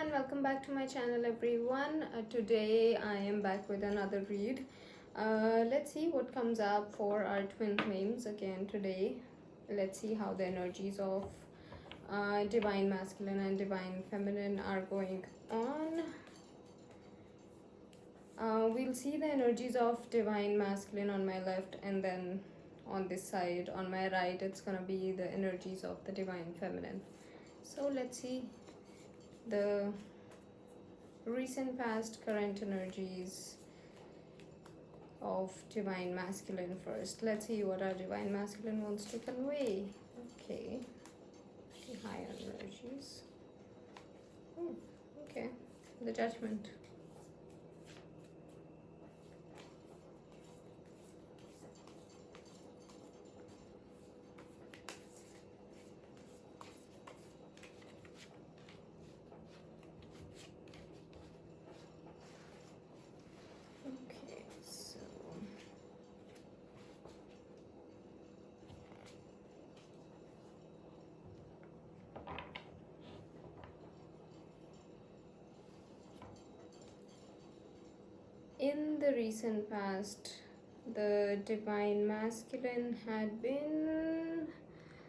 and welcome back to my channel, everyone. Today I am back with another read. Let's see what comes up for our twin flames again today. Let's see how the energies of divine masculine and divine feminine are going on. We'll see the energies of divine masculine on my left, and then on this side on my right it's gonna be the energies of the divine feminine. So let's see the recent, past, current energies of divine masculine first. Let's see what our divine masculine wants to convey. Okay, the higher energies. Okay, the judgment. In the recent past, the divine masculine had been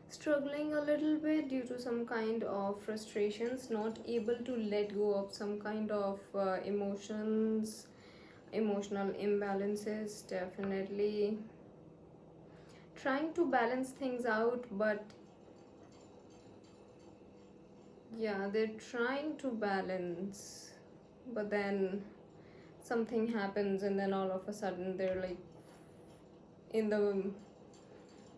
struggling a little bit due to some kind of frustrations, not able to let go of some kind of emotions, emotional imbalances, definitely trying to balance things out, but yeah, they're trying to balance, but then something happens and then all of a sudden they're like in the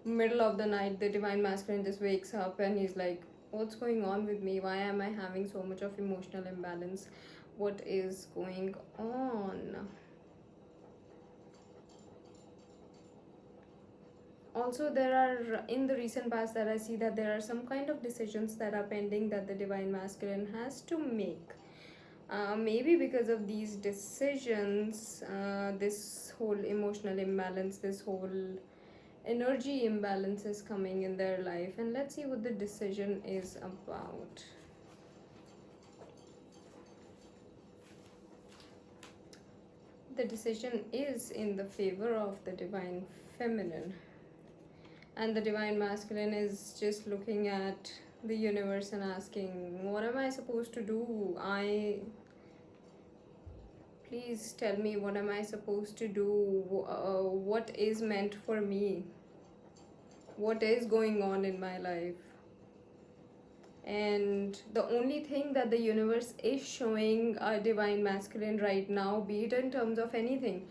middle of the night, the divine masculine just wakes up and he's like, what's going on with me? Why am I having so much of emotional imbalance? What is going on? Also, there are, in the recent past, that I see that there are some kind of decisions that are pending that the divine masculine has to make. Maybe because of these decisions, this whole emotional imbalance, this whole energy imbalance is coming in their life. And let's see what the decision is about. The decision is in the favor of the divine feminine, and the divine masculine is just looking at the universe and asking, what am I supposed to do? Please tell me, what am I supposed to do? What is meant for me? What is going on in my life? And the only thing that the universe is showing a divine masculine right now, be it in terms of anything,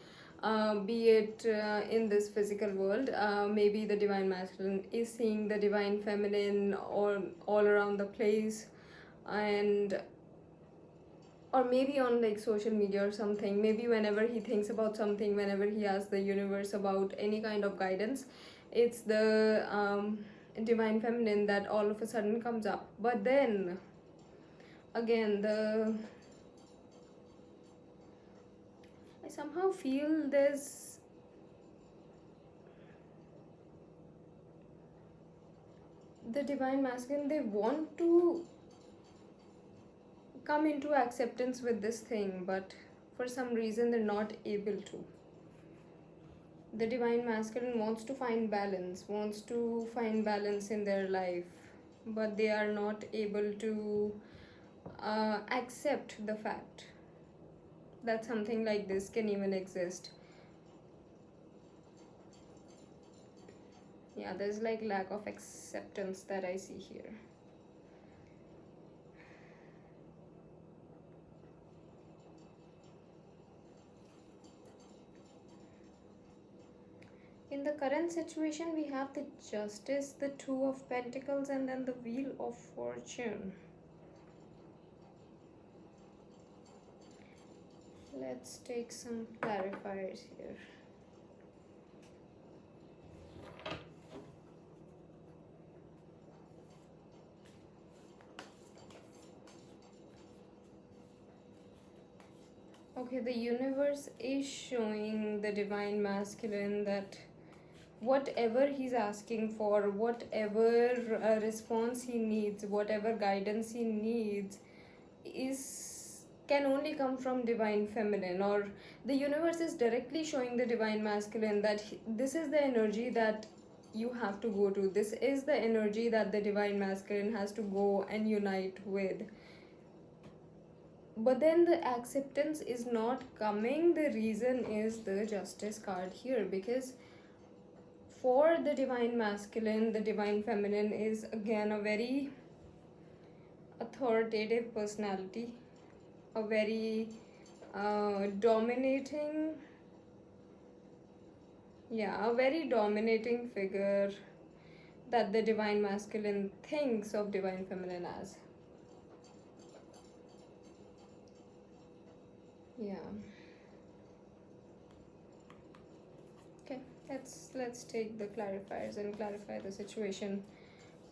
be it in this physical world, maybe the divine masculine is seeing the divine feminine all around the place, and or maybe on like social media or something. Maybe whenever he thinks about something, whenever he asks the universe about any kind of guidance, it's the divine feminine that all of a sudden comes up. But then again, I somehow feel there's the divine masculine, they want to come into acceptance with this thing, but for some reason they're not able to. The divine masculine wants to find balance in their life, but they are not able to accept the fact that something like this can even exist. Yeah, there's like lack of acceptance that I see here. In the current situation, we have the Justice, the Two of Pentacles, and then the Wheel of Fortune. Let's take some clarifiers here. Okay, the universe is showing the divine masculine that whatever he's asking for, whatever response he needs, whatever guidance he needs, can only come from divine feminine, or the universe is directly showing the divine masculine that this is the energy that you have to go to, this is the energy that the divine masculine has to go and unite with. But then the acceptance is not coming. The reason is the justice card here, because for the divine masculine, the divine feminine is again a very authoritative personality, a very dominating, a very dominating figure that the divine masculine thinks of divine feminine as. Yeah. Okay, let's take the clarifiers and clarify the situation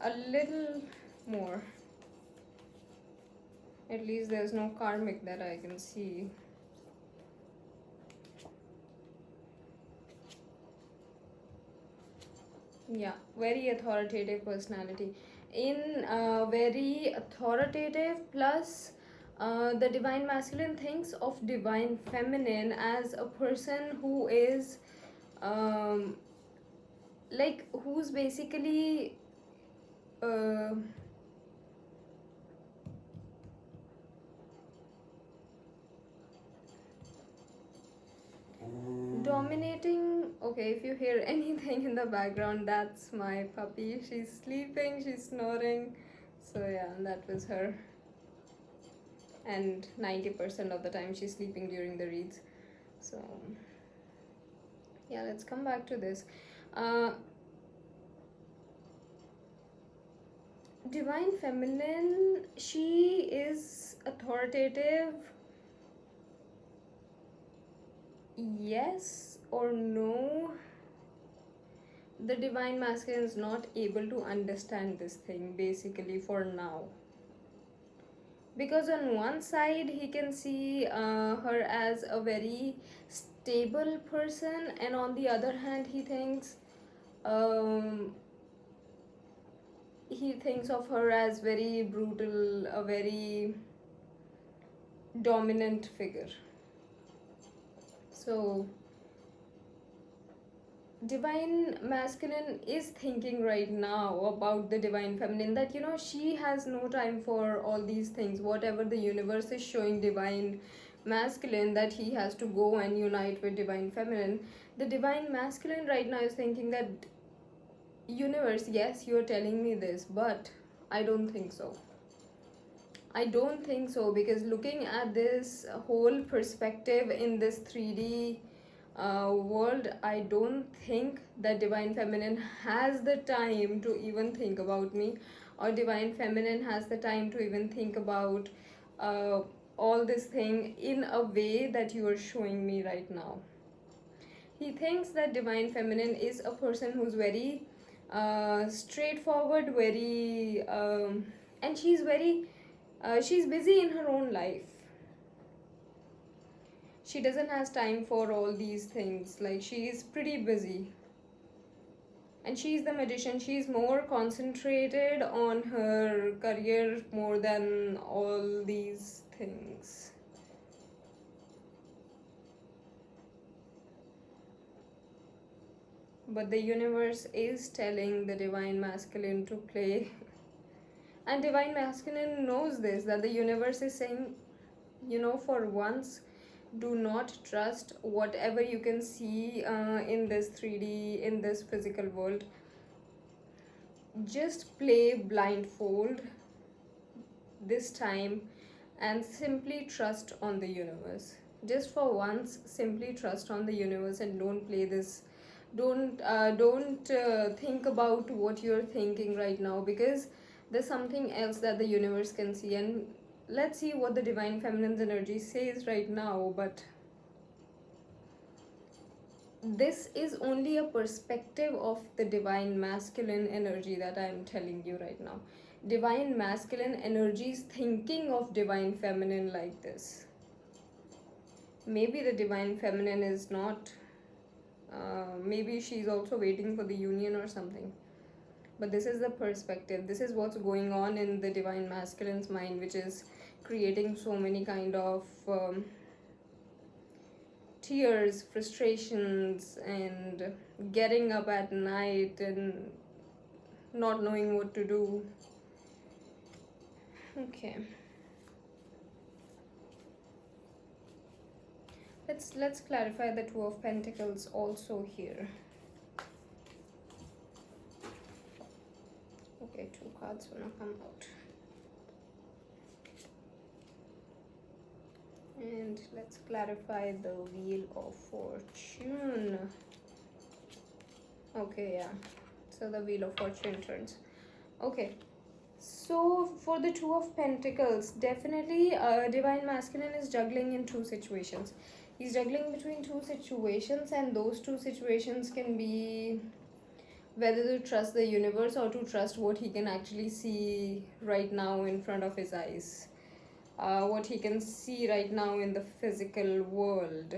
a little more. At least there's no karmic that I can see. Yeah, very authoritative personality. In very authoritative, plus the divine masculine thinks of divine feminine as a person who is like who's basically dominating. Okay, if you hear anything in the background, that's my puppy. She's sleeping, she's snoring. So yeah, that was her. And 90% of the time she's sleeping during the reads. So yeah, let's come back to this. Divine feminine, she is authoritative. Yes or no? The divine masculine is not able to understand this thing basically for now, because on one side he can see her as a very stable person, and on the other hand he thinks of her as very brutal, a very dominant figure. So divine masculine is thinking right now about the divine feminine, that she has no time for all these things. Whatever the universe is showing divine masculine, that he has to go and unite with divine feminine, the divine masculine right now is thinking that, universe, yes, you're telling me this, but I don't think so. I don't think so, because looking at this whole perspective in this 3D world, I don't think that divine feminine has the time to even think about me, or divine feminine has the time to even think about all this thing in a way that you are showing me right now. He thinks that divine feminine is a person who's very straightforward, very and she's very she's busy in her own life. She doesn't have time for all these things. Like, she is pretty busy. And she's the magician. She's more concentrated on her career more than all these things. But the universe is telling the divine masculine to play. And divine masculine knows this, that the universe is saying, for once, do not trust whatever you can see in this 3D, in this physical world. Just play blindfold this time and simply trust on the universe. Just for once, simply trust on the universe and don't play this. Don't think about what you're thinking right now, because there's something else that the universe can see. And let's see what the divine feminine's energy says right now. But this is only a perspective of the divine masculine energy that I'm telling you right now. Divine masculine energy is thinking of divine feminine like this. Maybe the divine feminine is not, maybe she's also waiting for the union or something. But this is the perspective. This is what's going on in the divine masculine's mind, which is creating so many kind of tears, frustrations, and getting up at night and not knowing what to do. Okay, let's clarify the Two of Pentacles also here. Okay, two cards wanna come out. And let's clarify the Wheel of Fortune. Okay, yeah. So the Wheel of Fortune turns. Okay. So for the Two of Pentacles, definitely Divine Masculine is juggling in two situations. He's juggling between two situations, and those two situations can be whether to trust the universe or to trust what he can actually see right now in front of his eyes. What he can see right now in the physical world.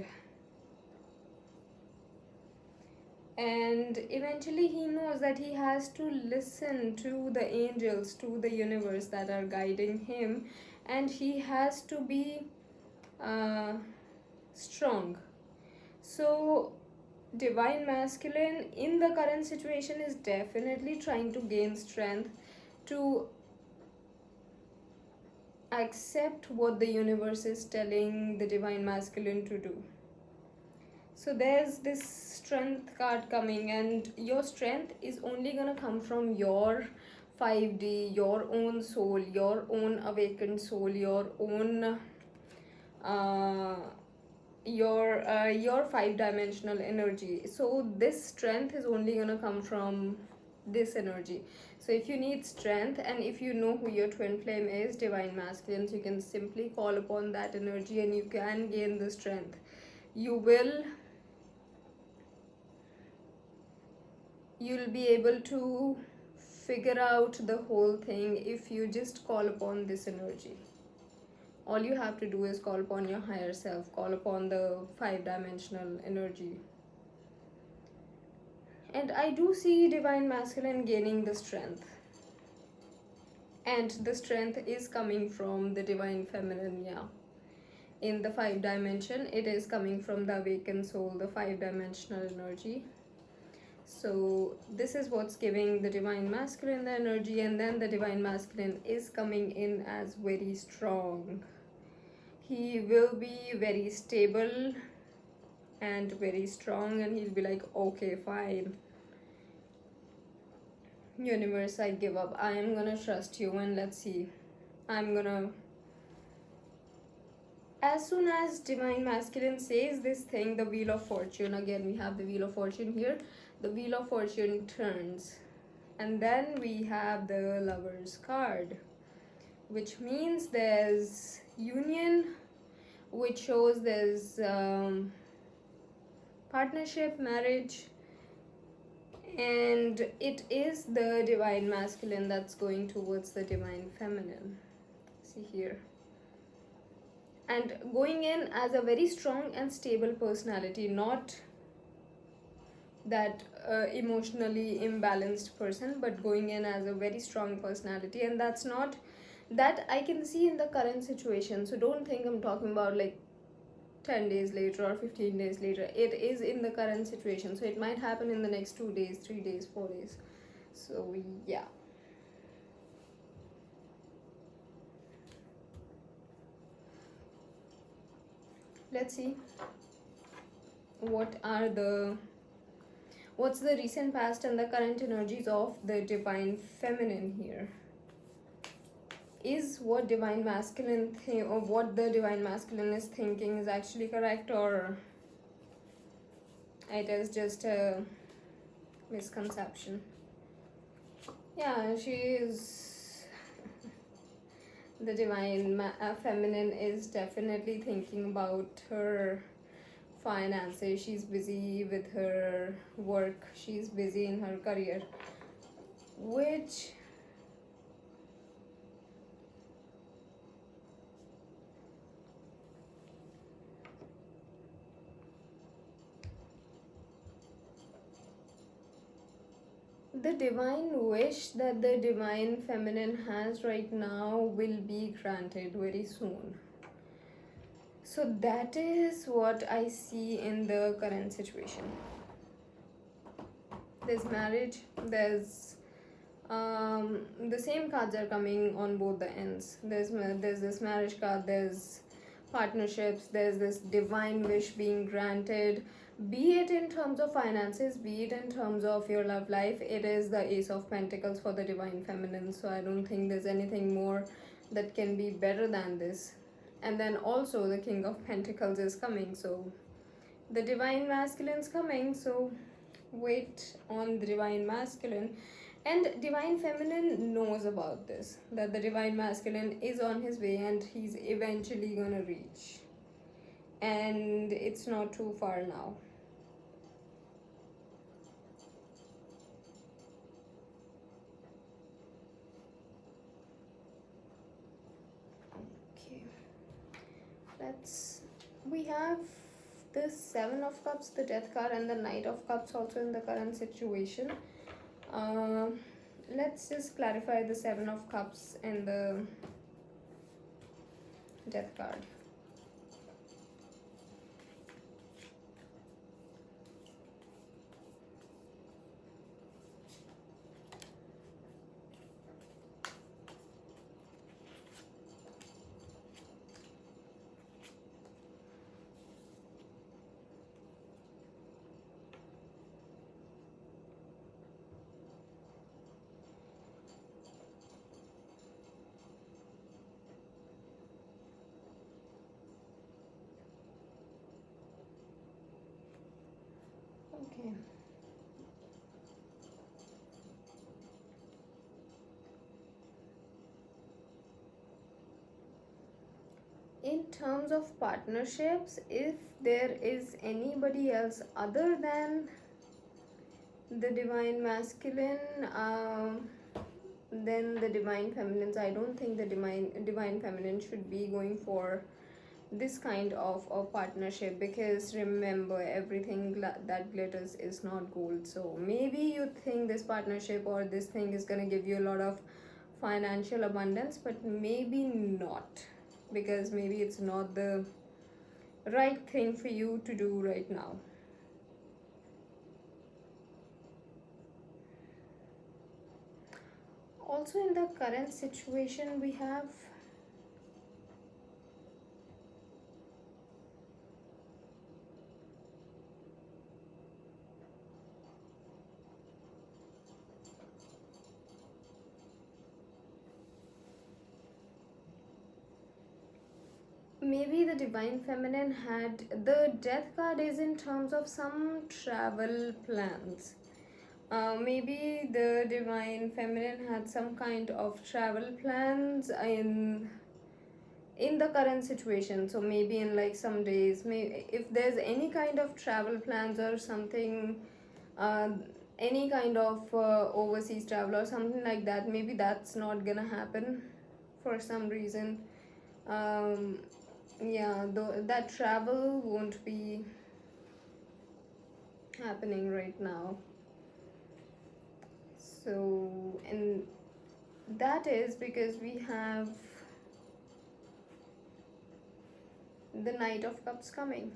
And eventually he knows that he has to listen to the angels, to the universe that are guiding him, and he has to be strong. So Divine Masculine in the current situation is definitely trying to gain strength to accept what the universe is telling the Divine Masculine to do. So there's this strength card coming, and your strength is only gonna come from your 5D, your own soul, your own awakened soul, your own your five-dimensional energy. So this strength is only gonna come from this energy. So if you need strength, and if you know who your twin flame is, Divine Masculine, you can simply call upon that energy and you can gain the strength. You'll be able to figure out the whole thing if you just call upon this energy. All you have to do is call upon your higher self, call upon the five-dimensional energy. And I do see Divine Masculine gaining the strength. And the strength is coming from the Divine Feminine, yeah. In the 5-dimension, it is coming from the awakened soul, the 5-dimensional energy. So this is what's giving the Divine Masculine the energy, and then the Divine Masculine is coming in as very strong. He will be very stable and very strong, and he'll be like, okay, fine, universe, I give up. I am gonna trust you, and let's see. As soon as Divine Masculine says this thing, the Wheel of Fortune, again we have the Wheel of Fortune here, the Wheel of Fortune turns, and then we have the Lover's card, which means there's union, which shows there's partnership, marriage, and it is the Divine Masculine that's going towards the Divine Feminine. See here. And going in as a very strong and stable personality, not that emotionally imbalanced person, but going in as a very strong personality. And that's not that I can see in the current situation. So don't think I'm talking about like 10 days later or 15 days later. It is in the current situation, so it might happen in the next 2 days, 3 days, 4 days. So yeah, let's see what's the recent past and the current energies of the Divine Feminine here. Is what Divine Masculine or what the Divine Masculine is thinking is actually correct, or it is just a misconception? Yeah, she is the Divine Feminine is definitely thinking about her finances. She's busy with her work, she's busy in her career, which The divine wish that the divine feminine has right now will be granted very soon. So that is what I see in the current situation. There's marriage, there's the same cards are coming on both the ends. There's this marriage card, there's partnerships, there's this divine wish being granted, be it in terms of finances, be it in terms of your love life. It is the Ace of Pentacles for the divine feminine, so I don't think there's anything more that can be better than this. And then also the King of Pentacles is coming, so the divine masculine is coming, so wait on the divine masculine. And divine feminine knows about this, that the divine masculine is on his way and he's eventually gonna reach, and it's not too far now. Okay, we have the Seven of Cups, the Death card, and the Knight of Cups also in the current situation. Let's just clarify the Seven of Cups and the Death card. Okay. In terms of partnerships, if there is anybody else other than the divine masculine, then the divine feminines, I don't think the divine feminine should be going for this kind of partnership, because remember, everything that glitters is not gold. So maybe you think this partnership or this thing is going to give you a lot of financial abundance, but maybe not, because maybe it's not the right thing for you to do right now. Also in the current situation, we have maybe the divine feminine had the Death card is in terms of some travel plans. Maybe the divine feminine had some kind of travel plans in the current situation. So maybe in like some days, maybe if there's any kind of travel plans or something, uh, any kind of overseas travel or something like that, maybe that's not gonna happen for some reason. Yeah, though that travel won't be happening right now. So, and that is because we have the Knight of Cups coming,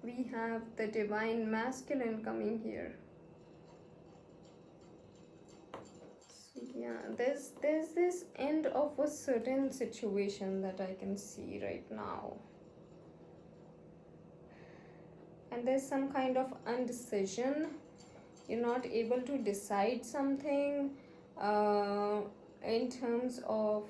we have the divine masculine coming here. So yeah, there's this end of a certain situation that I can see right now, and there's some kind of indecision. You're not able to decide something in terms of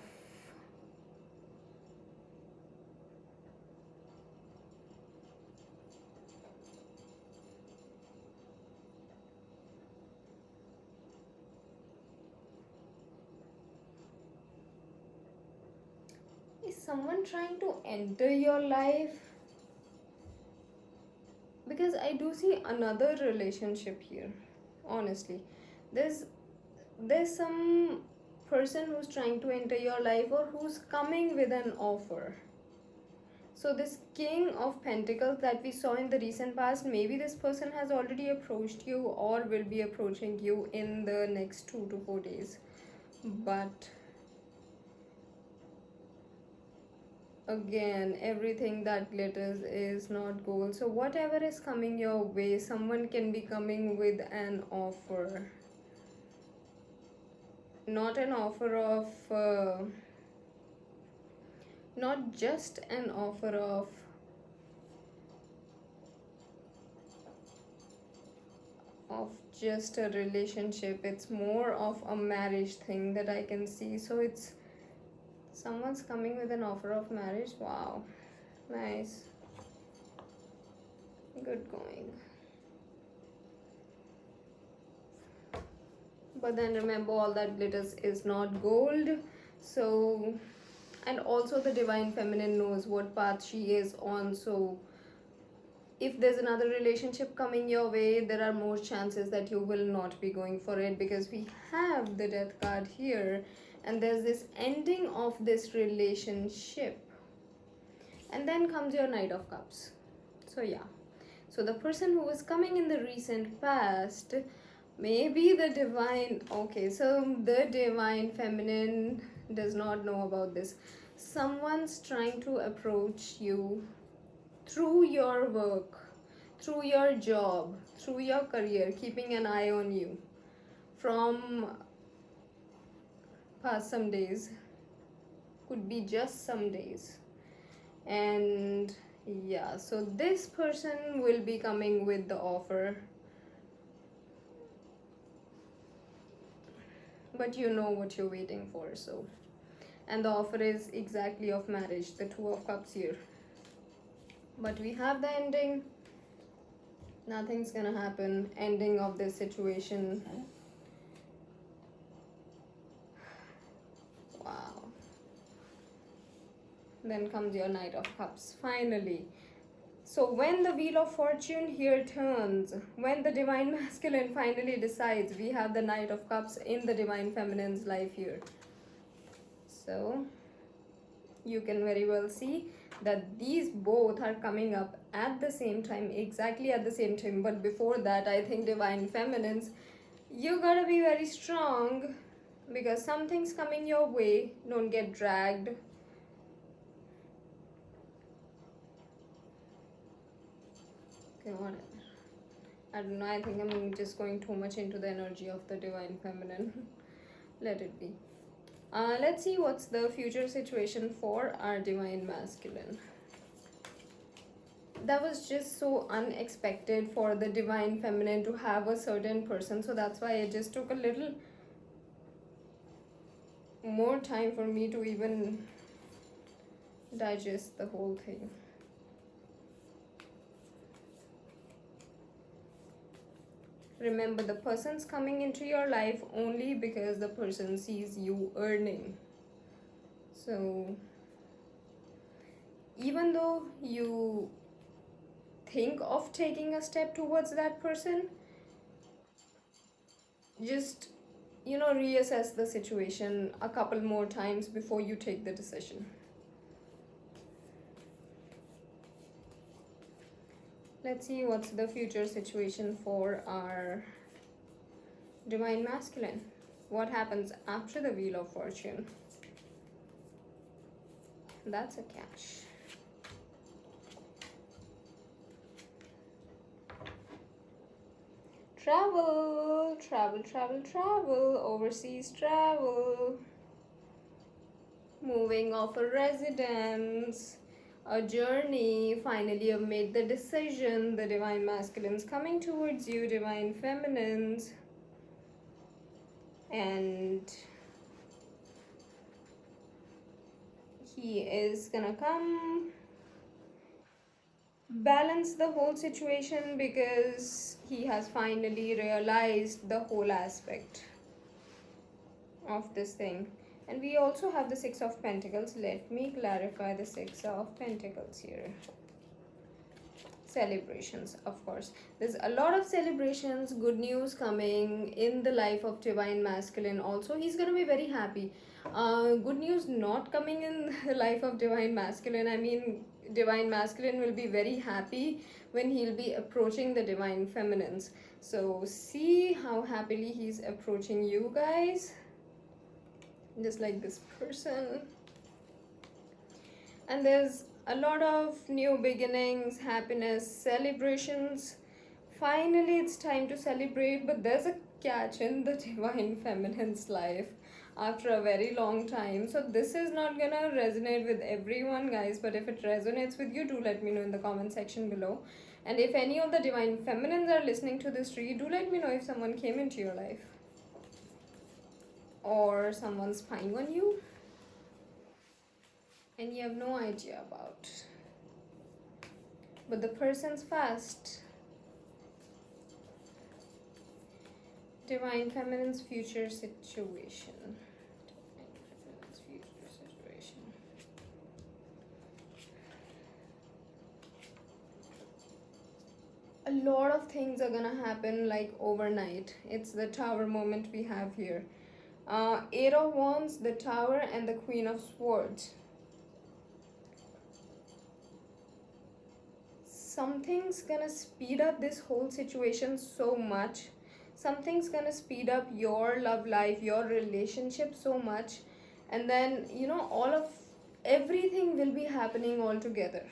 is someone trying to enter your life, because I do see another relationship here. Honestly, there's some person who's trying to enter your life or who's coming with an offer. So this King of Pentacles that we saw in the recent past, maybe this person has already approached you or will be approaching you in the next 2 to 4 days. But again, everything that glitters is not gold. So whatever is coming your way, someone can be coming with an offer. Not an offer of not just an offer of just a relationship. It's more of a marriage thing that I can see. So it's someone's coming with an offer of marriage. Wow, nice, good going. But then remember, all that glitters is not gold. So, and also the divine feminine knows what path she is on. So if there's another relationship coming your way, there are more chances that you will not be going for it, because we have the death card here, and there's this ending of this relationship. And then comes your Knight of Cups. So yeah, so the person who was coming in the recent past, maybe the divine, okay, so the divine feminine does not know about this. Someone's trying to approach you through your work, through your job, through your career, keeping an eye on you from past some days, could be just some days. And yeah, so this person will be coming with the offer, but you know what you're waiting for. So, and the offer is exactly of marriage, the Two of Cups here. But we have the ending. Nothing's gonna happen. Ending of this situation. Wow. Then comes your Knight of Cups, finally. So when the Wheel of Fortune here turns, when the Divine Masculine finally decides, we have the Knight of Cups in the Divine Feminine's life here. So you can very well see that these both are coming up at the same time, exactly at the same time. But before that, I think Divine Feminines, you gotta be very strong, because something's coming your way. Don't get dragged. Okay, whatever. I don't know, I think I'm just going too much into the energy of the Divine Feminine. Let it be. Let's see what's the future situation for our Divine Masculine. That was just so unexpected for the Divine Feminine to have a certain person, so that's why it just took a little more time for me to even digest the whole thing. Remember, the person's coming into your life only because the person sees you earning. So even though you think of taking a step towards that person, just, you know, reassess the situation a couple more times before you take the decision. Let's see what's the future situation for our Divine Masculine. What happens after the Wheel of Fortune? That's a catch. Travel, travel, travel, travel, overseas travel, moving off a residence, a journey. Finally, you've made the decision. The Divine Masculines coming towards you, Divine Feminines. And he is gonna come balance the whole situation, because he has finally realized the whole aspect of this thing. And we also have the Six of Pentacles. Let me clarify the Six of Pentacles here. Celebrations, of course. There's a lot of celebrations, good news coming in the life of Divine Masculine. Also, he's gonna be very happy. Good news not coming in the life of Divine Masculine. I mean, divine masculine will be very happy when he'll be approaching the divine feminines. So see how happily he's approaching you guys, just like this person. And there's a lot of new beginnings, happiness, celebrations. Finally it's time to celebrate, but there's a catch in the divine feminine's life after a very long time. So this is not gonna resonate with everyone, guys, but if it resonates with you, do let me know in the comment section below. And if any of the divine feminines are listening to this read, do let me know if someone came into your life or someone's spying on you and you have no idea about, but the person's fast. Divine feminine's future situation. Divine feminine's future situation. A lot of things are gonna happen like overnight. It's the Tower moment we have here. Eight of Wands, the Tower, and the Queen of Swords. Something's gonna speed up this whole situation so much. Something's gonna speed up your love life, your relationship so much. And then, you know, everything will be happening all together.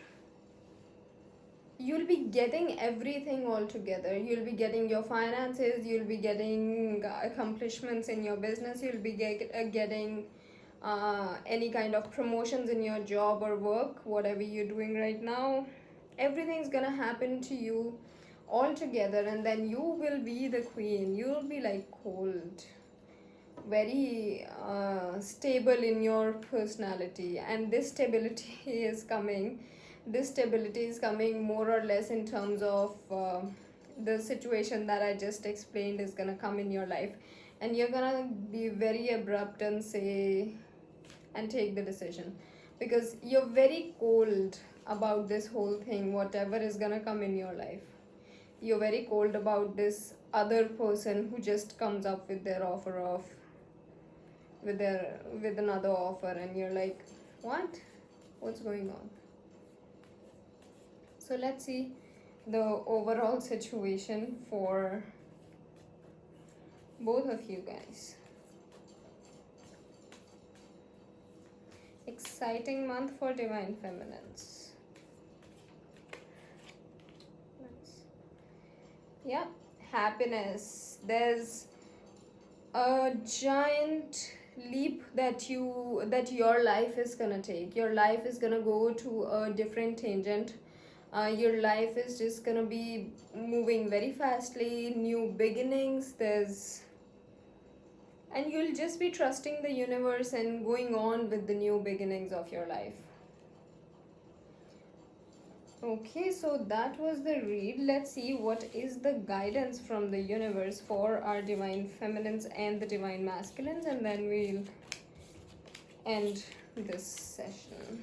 You'll be getting everything all together. You'll be getting your finances, you'll be getting accomplishments in your business, you'll be getting any kind of promotions in your job or work, whatever you're doing right now. Everything's gonna happen to you all together, and then you will be the queen. You'll be like cold, very stable in your personality, and this stability is coming. This stability is coming more or less in terms of the situation that I just explained is gonna come in your life, and you're gonna be very abrupt and say and take the decision, because you're very cold about this whole thing, whatever is gonna come in your life. You're very cold about this other person who just comes up with their offer of with another offer, and you're like, what's going on? So let's see the overall situation for both of you guys. Exciting month for divine feminines. Yeah, happiness. There's a giant leap that your life is gonna take. Your life is gonna go to a different tangent. Your life is just gonna be moving very fastly. New beginnings. And you'll just be trusting the universe and going on with the new beginnings of your life. Okay, so that was the read. Let's see what is the guidance from the universe for our divine feminines and the divine masculines, and then we'll end this session.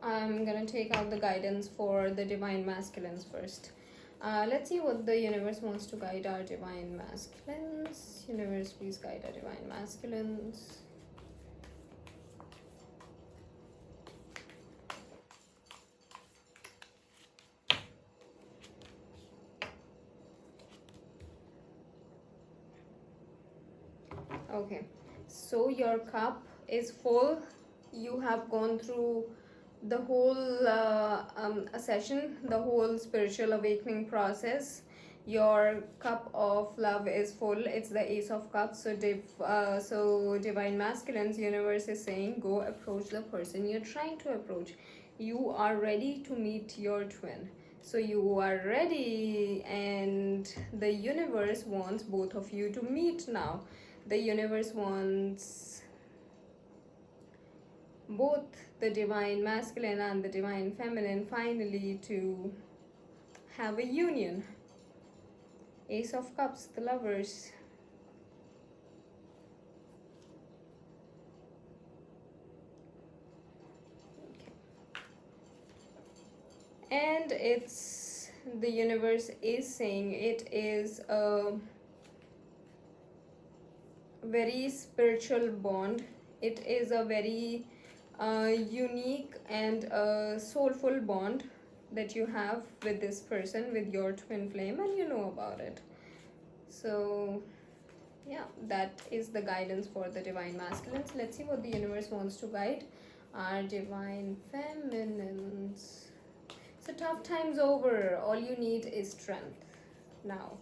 I'm gonna take out the guidance for the divine masculines first. Let's see what the universe wants to guide our divine masculines. Universe, please guide our divine masculines. Okay, so your cup is full. You have gone through the whole session, the whole spiritual awakening process. Your cup of love is full. It's the Ace of Cups. So divine masculines, universe is saying, go approach the person you're trying to approach. You are ready to meet your twin. So you are ready, and the universe wants both of you to meet now. The universe wants both the divine masculine and the divine feminine finally to have a union. Ace of Cups, the lovers. And it's, the universe is saying it is a very spiritual bond. It is a very unique and soulful bond that you have with this person, with your twin flame, and you know about it. So yeah, that is the guidance for the divine masculines. Let's see what the universe wants to guide our divine feminines. So tough times over, all you need is strength now.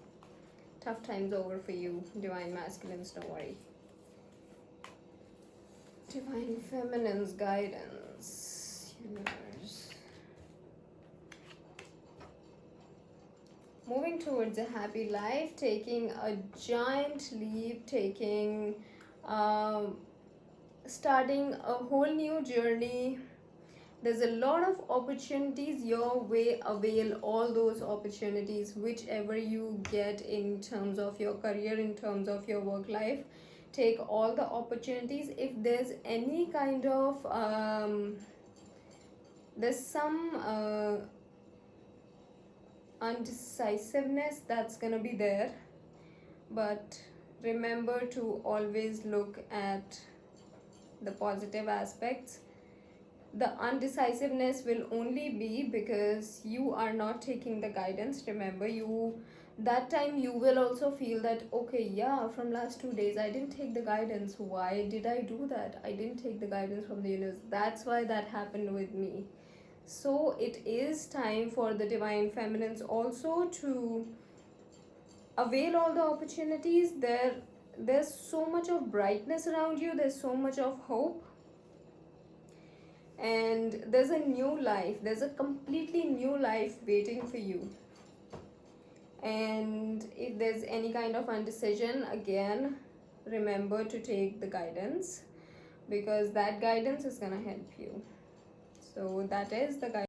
Tough times over for you, divine masculines, don't worry. Divine feminine's guidance, universe. Moving towards a happy life, taking a giant leap, starting a whole new journey. There's a lot of opportunities your way. Avail all those opportunities, whichever you get in terms of your career, in terms of your work life. Take all the opportunities. If there's any kind of there's some undecisiveness that's gonna be there, but remember to always look at the positive aspects. The undecisiveness will only be because you are not taking the guidance. Remember, you, that time you will also feel that, okay, yeah, from last 2 days I didn't take the guidance. Why did I do that? I didn't take the guidance from the universe. That's why that happened with me. So it is time for the divine feminines also to avail all the opportunities. There's so much of brightness around you, there's so much of hope, and there's a new life, there's a completely new life waiting for you. And if there's any kind of indecision, again, remember to take the guidance, because that guidance is gonna help you. So that is the guidance.